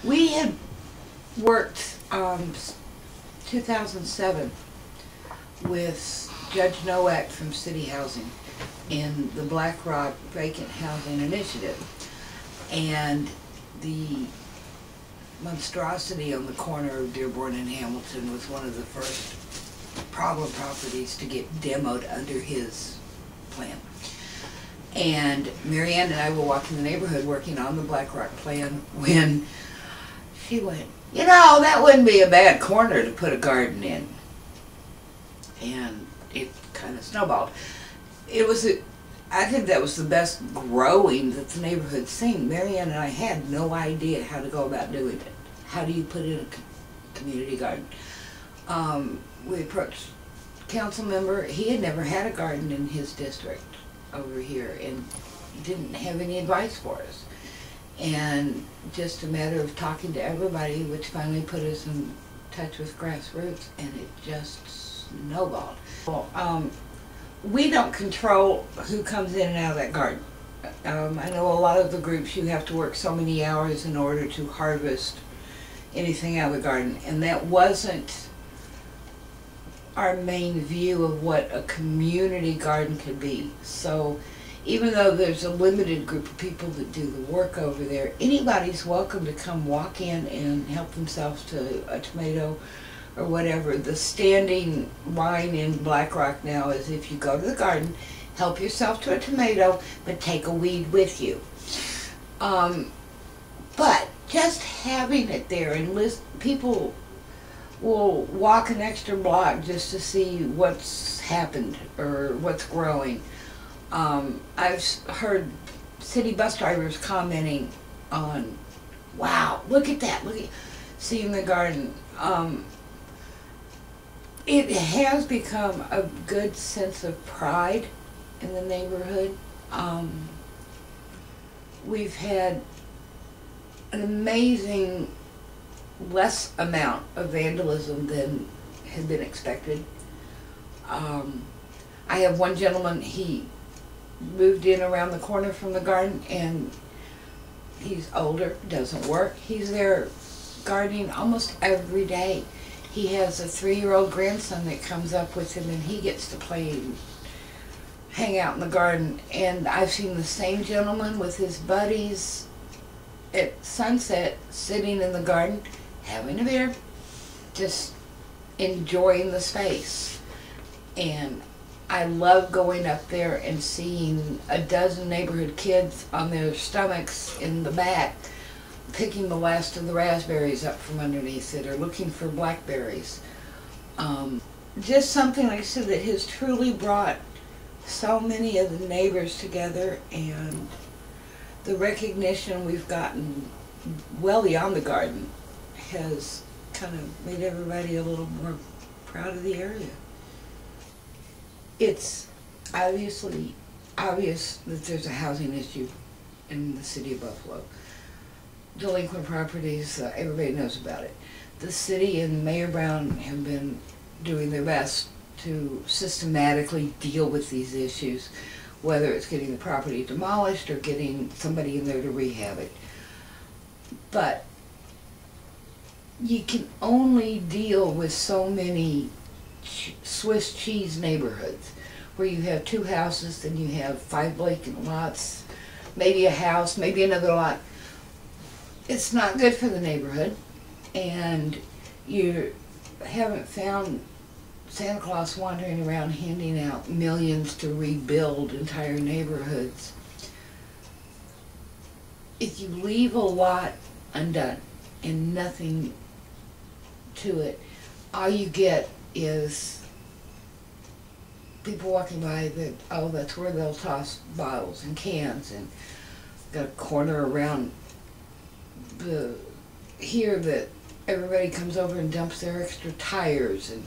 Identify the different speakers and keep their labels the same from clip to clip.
Speaker 1: We had worked 2007 with Judge Nowak from City Housing in the Black Rock Vacant Housing Initiative, and the monstrosity on the corner of Dearborn and Hamilton was one of the first problem properties to get demoed under his plan. And Marianne and I were walking the neighborhood working on the Black Rock plan when she went, you know, that wouldn't be a bad corner to put a garden in. And it kind of snowballed. I think that was the best growing that the neighborhood's seen. Marianne and I had no idea how to go about doing it. How do you put in a community garden? We approached a council member. He had never had a garden in his district over here and didn't have any advice for us. And just a matter of talking to everybody, which finally put us in touch with Grassroots, and it just snowballed. Well, we don't control who comes in and out of that garden. I know a lot of the groups, you have to work so many hours in order to harvest anything out of the garden, and that wasn't our main view of what a community garden could be. So even though there's a limited group of people that do the work over there, anybody's welcome to come walk in and help themselves to a tomato or whatever. The standing line in Black Rock now is, if you go to the garden, help yourself to a tomato, but take a weed with you. But just having it there, and people will walk an extra block just to see what's happened or what's growing. I've heard city bus drivers commenting on, wow, look at that, seeing the garden. It has become a good sense of pride in the neighborhood. We've had an amazing less amount of vandalism than had been expected. I have one gentleman, he moved in around the corner from the garden, and he's older, doesn't work. He's there gardening almost every day. He has a 3-year-old grandson that comes up with him, and he gets to play and hang out in the garden. And I've seen the same gentleman with his buddies at sunset sitting in the garden having a beer, just enjoying the space. And I love going up there and seeing a dozen neighborhood kids on their stomachs in the back picking the last of the raspberries up from underneath it, or looking for blackberries. Just something, like I said, that has truly brought so many of the neighbors together, and the recognition we've gotten well beyond the garden has kind of made everybody a little more proud of the area. It's obviously obvious that there's a housing issue in the city of Buffalo. Delinquent properties, everybody knows about it. The city and Mayor Brown have been doing their best to systematically deal with these issues, whether it's getting the property demolished or getting somebody in there to rehab it. But you can only deal with so many Swiss cheese neighborhoods where you have 2 houses, then you have 5 vacant lots, maybe a house, maybe another lot. It's not good for the neighborhood, and you haven't found Santa Claus wandering around handing out millions to rebuild entire neighborhoods. If you leave a lot undone and nothing to it, all you get is people walking by that, oh, that's where they'll toss bottles and cans, and got a corner around here that everybody comes over and dumps their extra tires, and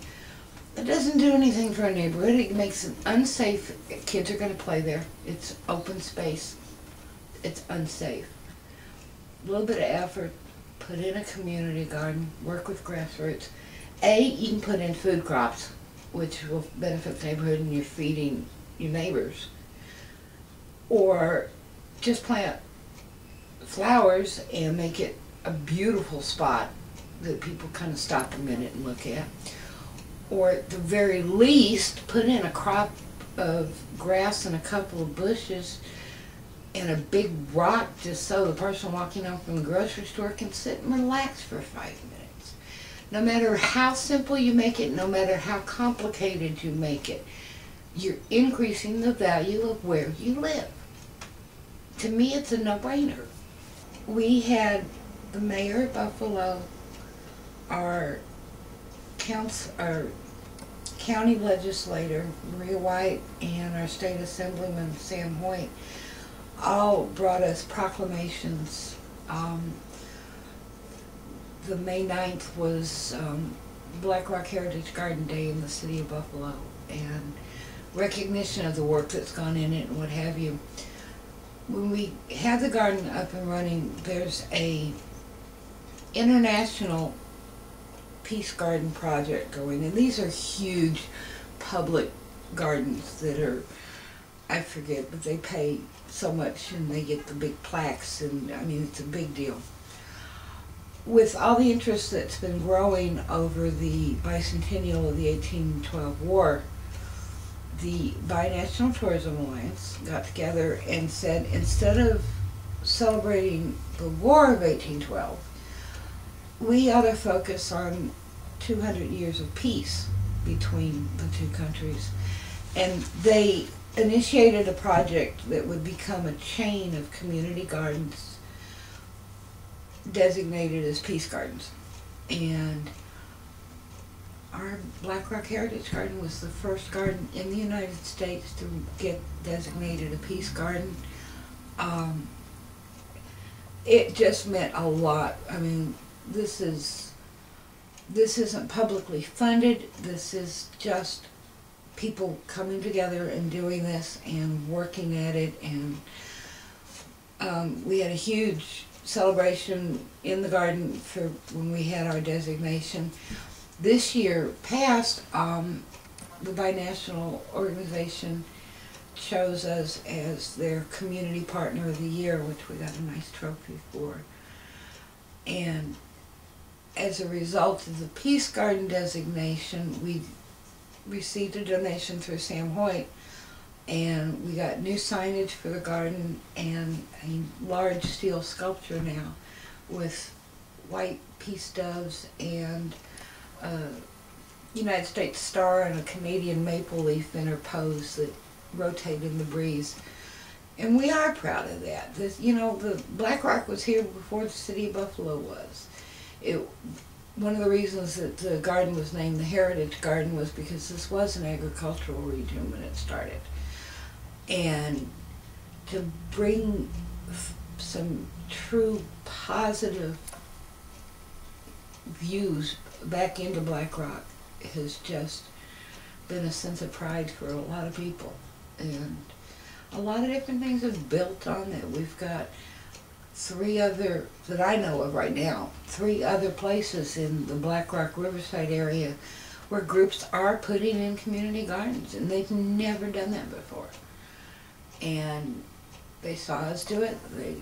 Speaker 1: it doesn't do anything for a neighborhood. It makes it unsafe. Kids are going to play there. It's open space. It's unsafe. A little bit of effort, put in a community garden, work with Grassroots. You can put in food crops, which will benefit the neighborhood, and you're feeding your neighbors. Or just plant flowers and make it a beautiful spot that people kind of stop a minute and look at. Or at the very least, put in a crop of grass and a couple of bushes and a big rock just so the person walking home from the grocery store can sit and relax for 5 minutes. No matter how simple you make it, no matter how complicated you make it, you're increasing the value of where you live. To me, it's a no-brainer. We had the mayor of Buffalo, our county legislator, Maria White, and our state assemblyman, Sam Hoyt, all brought us proclamations. The May 9th was Black Rock Heritage Garden Day in the city of Buffalo, and recognition of the work that's gone in it and what have you. When we have the garden up and running, there's a international peace garden project going, and these are huge public gardens that are, I forget, but they pay so much and they get the big plaques, and I mean, it's a big deal. With all the interest that's been growing over the bicentennial of the 1812 war, the Binational Tourism Alliance got together and said, instead of celebrating the War of 1812, we ought to focus on 200 years of peace between the two countries. And they initiated a project that would become a chain of community gardens designated as peace gardens. And our Black Rock Heritage Garden was the first garden in the United States to get designated a peace garden. It just meant a lot. I mean, this isn't publicly funded. This is just people coming together and doing this and working at it. And we had a huge celebration in the garden for when we had our designation. This year past, the Binational Organization chose us as their Community Partner of the Year, which we got a nice trophy for. And as a result of the Peace Garden designation, we received a donation through Sam Hoyt, and we got new signage for the garden and a large steel sculpture now with white peace doves and a United States star and a Canadian maple leaf interposed that rotate in the breeze. And we are proud of that. This, you know, the Black Rock was here before the city of Buffalo was. One of the reasons that the garden was named the Heritage Garden was because this was an agricultural region when it started. And to bring some true positive views back into Black Rock has just been a sense of pride for a lot of people. And a lot of different things have built on it. We've got 3 other, that I know of right now, 3 other places in the Black Rock Riverside area where groups are putting in community gardens, and they've never done that before. And they saw us do it. They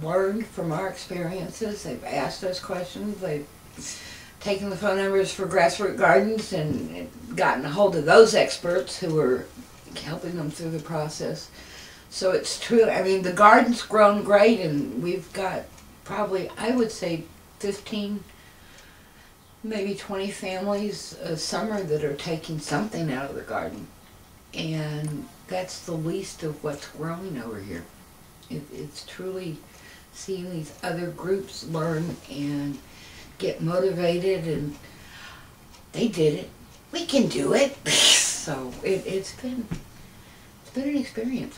Speaker 1: learned from our experiences. They've asked us questions. They've taken the phone numbers for Grassroots Gardens and gotten a hold of those experts who are helping them through the process. So it's true. I mean, the garden's grown great, and we've got probably, I would say, 15, maybe 20 families a summer that are taking something out of the garden. And that's the least of what's growing over here. It's truly seeing these other groups learn and get motivated, and they did it. We can do it. So it's been an experience.